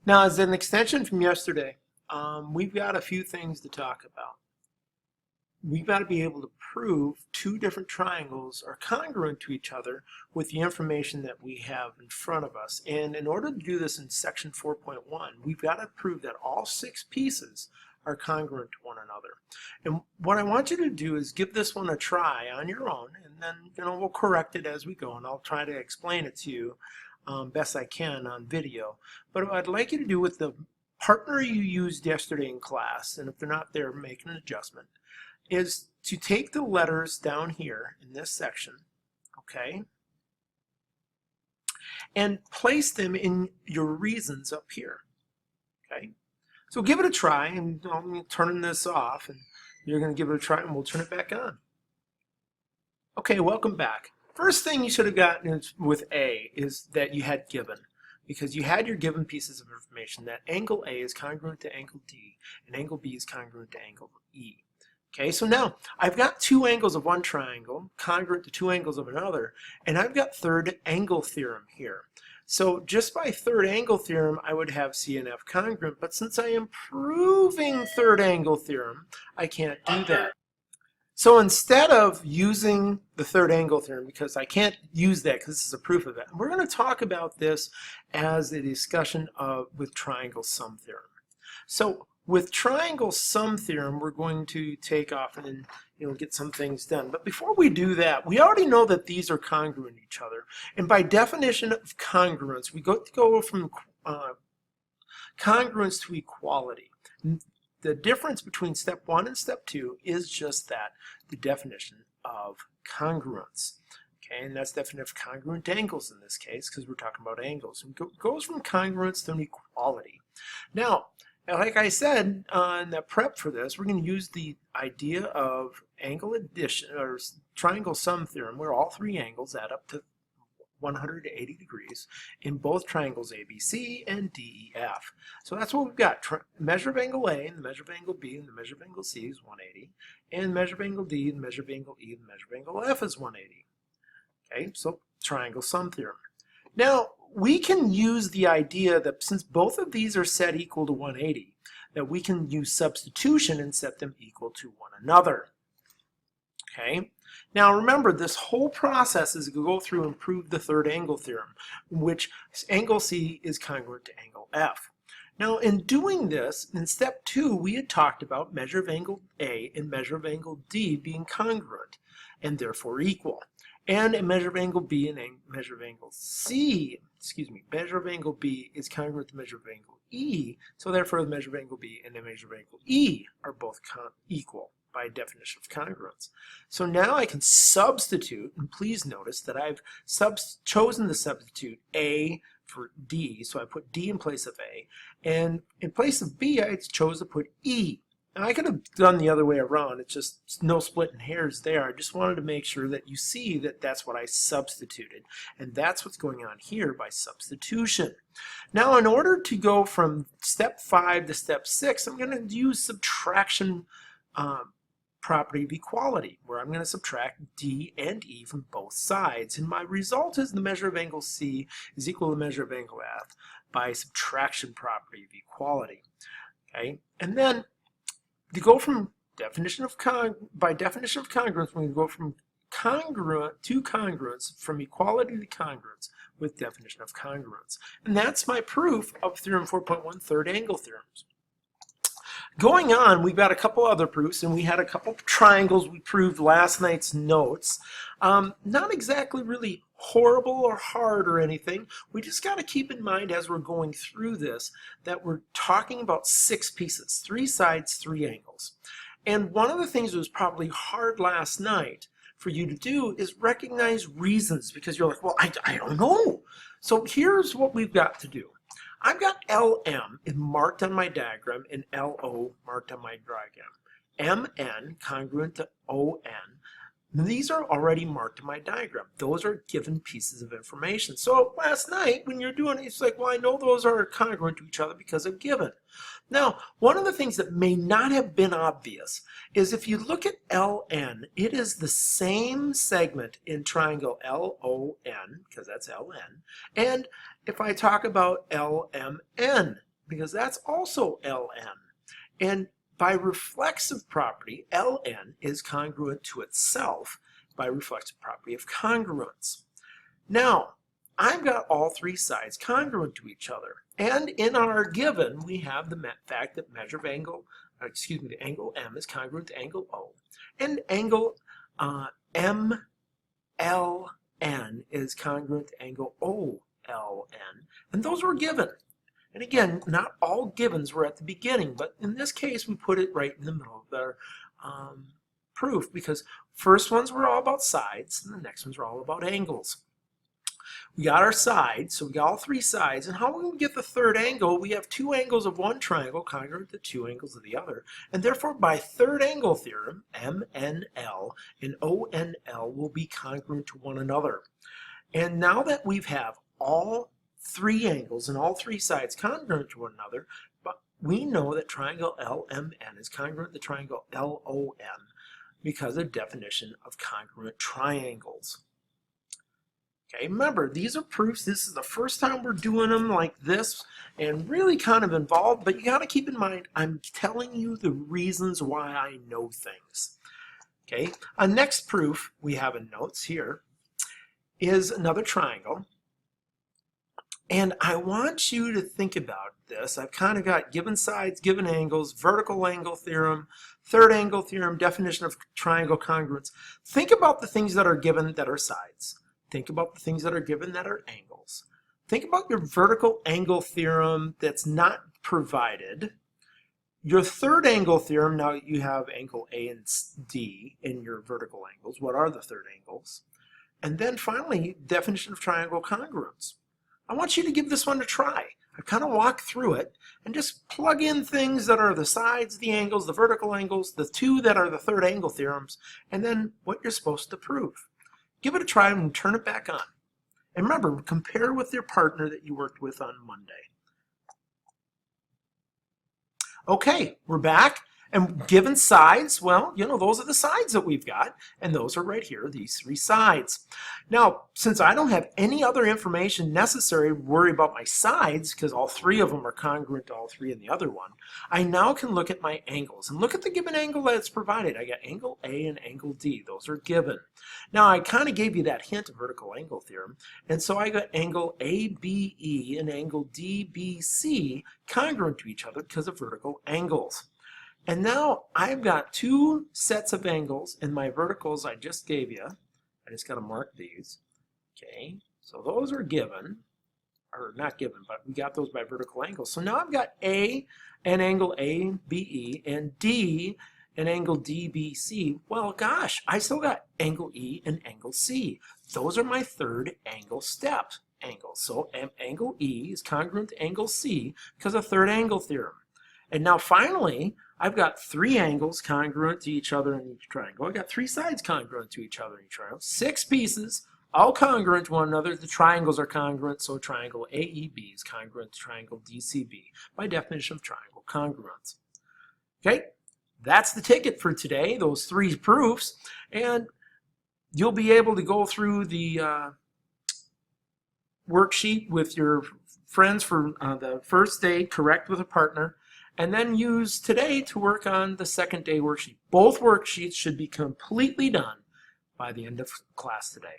Now, as an extension from yesterday, we've got a few things to talk about. We've got to be able to prove two different triangles are congruent to each other with the information that we have in front of us. And in order to do this in section 4.1, we've got to prove that all 6 pieces are congruent to one another. And what I want you to do is give this one a try on your own, and then we'll correct it as we go, and I'll try to explain it to you best I can on video. But what I'd like you to do with the partner you used yesterday in class, and if they're not there, make an adjustment, is to take the letters down here in this section, okay, and place them in your reasons up here, okay? So give it a try, and I'm turning this off, and you're going to give it a try, and we'll turn it back on. Okay, welcome back. First thing you should have gotten with A is that you had given, because you had your given pieces of information that angle A is congruent to angle D, and angle B is congruent to angle E. Okay, so now I've got 2 angles of one triangle congruent to 2 angles of another, and I've got third angle theorem here. So just by third angle theorem, I would have C and F congruent, but since I am proving third angle theorem, I can't do that. So instead of using the third angle theorem, because I can't use that because this is a proof of it, we're going to talk about this as a discussion with triangle sum theorem. So with triangle sum theorem, we're going to take off and get some things done. But before we do that, we already know that these are congruent to each other. And by definition of congruence, we go from congruence to equality. The difference between step 1 and step 2 is just that, the definition of congruence. Okay, and that's the definition of congruent angles in this case, because we're talking about angles. And it goes from congruence to equality. Now, like I said in the prep for this, we're going to use the idea of angle addition, or triangle sum theorem, where all 3 angles add up to 180 degrees in both triangles ABC and DEF. So that's what we've got. Measure of angle A and the measure of angle B and the measure of angle C is 180. And the measure of angle D and the measure of angle E and the measure of angle F is 180. Okay, so triangle sum theorem. Now, we can use the idea that since both of these are set equal to 180, that we can use substitution and set them equal to one another. Okay? Now remember, this whole process is to go through and prove the third angle theorem, in which angle C is congruent to angle F. Now in doing this, in step 2, we had talked about measure of angle A and measure of angle D being congruent and therefore equal. And a measure of angle B and a measure of angle C, measure of angle B is congruent to measure of angle E, so therefore the measure of angle B and the measure of angle E are both equal by definition of congruence. So now I can substitute, and please notice that I've chosen to substitute A for D, so I put D in place of A, and in place of B I chose to put E. Now I could have done the other way around, it's just no splitting hairs there. I just wanted to make sure that you see that that's what I substituted, and that's what's going on here by substitution. Now in order to go from step 5 to step 6, I'm going to use subtraction property of equality, where I'm going to subtract D and E from both sides, and my result is the measure of angle C is equal to the measure of angle F by subtraction property of equality. Okay, and then to go from by definition of congruence, we're going to go from congruent to congruence, from equality to congruence with definition of congruence, and that's my proof of theorem 4.1, third angle theorems. Going on, we've got a couple other proofs, and we had a couple of triangles we proved last night's notes. Not exactly really horrible or hard or anything. We just got to keep in mind as we're going through this that we're talking about 6 pieces, 3 sides, 3 angles. And one of the things that was probably hard last night for you to do is recognize reasons, because you're like, well, I don't know. So here's what we've got to do. I've got LM marked on my diagram and LO marked on my diagram. MN congruent to ON. These are already marked in my diagram. Those are given pieces of information. So last night when you're doing it, it's like, well, I know those are congruent to each other because of given. Now, one of the things that may not have been obvious is if you look at LN, it is the same segment in triangle LON, because that's LN, and if I talk about LMN, because that's also Ln. And by reflexive property, Ln is congruent to itself by reflexive property of congruence. Now, I've got all three sides congruent to each other. And in our given, we have the fact that measure of angle, the angle M is congruent to angle O. And angle MLN is congruent to angle OLN. And those were given. And again, not all givens were at the beginning, but in this case, we put it right in the middle of our proof, because first ones were all about sides, and the next ones were all about angles. We got our sides, so we got all three sides, and how will we get the third angle? We have two angles of one triangle congruent to two angles of the other, and therefore by third angle theorem, MNL and ONL will be congruent to one another. And now that we have all three angles and all three sides congruent to one another, but we know that triangle LMN is congruent to triangle LON because of definition of congruent triangles. Okay, remember, these are proofs. This is the first time we're doing them like this and really kind of involved, but you got to keep in mind, I'm telling you the reasons why I know things. Okay, a next proof we have in notes here is another triangle. And I want you to think about this. I've kind of got given sides, given angles, vertical angle theorem, third angle theorem, definition of triangle congruence. Think about the things that are given that are sides. Think about the things that are given that are angles. Think about your vertical angle theorem that's not provided. Your third angle theorem, now you have angle A and D in your vertical angles. What are the third angles? And then finally, definition of triangle congruence. I want you to give this one a try. I kind of walk through it and just plug in things that are the sides, the angles, the vertical angles, the two that are the third angle theorems, and then what you're supposed to prove. Give it a try and turn it back on. And remember, compare with your partner that you worked with on Monday. Okay, we're back. And given sides, well, you know, those are the sides that we've got, and those are right here, these three sides. Now, since I don't have any other information necessary to worry about my sides, because all three of them are congruent to all three in the other one, I now can look at my angles and look at the given angle that's provided. I got angle A and angle D. Those are given. Now, I kind of gave you that hint of vertical angle theorem, and so I got angle ABE and angle DBC congruent to each other because of vertical angles. And now I've got two sets of angles in my verticals I just gave you. I just got to mark these. Okay, so those are given, or not given, but we got those by vertical angles. So now I've got A and angle ABE and D and angle DBC. Well, gosh, I still got angle E and angle C. Those are my third angle step angles. So angle E is congruent to angle C because of third angle theorem. And now finally, I've got three angles congruent to each other in each triangle. I've got three sides congruent to each other in each triangle. Six pieces, all congruent to one another. The triangles are congruent, so triangle AEB is congruent to triangle DCB by definition of triangle congruence. Okay, that's the ticket for today, those three proofs. And you'll be able to go through the worksheet with your friends for the first day, correct with a partner, and then use today to work on the second day worksheet. Both worksheets should be completely done by the end of class today.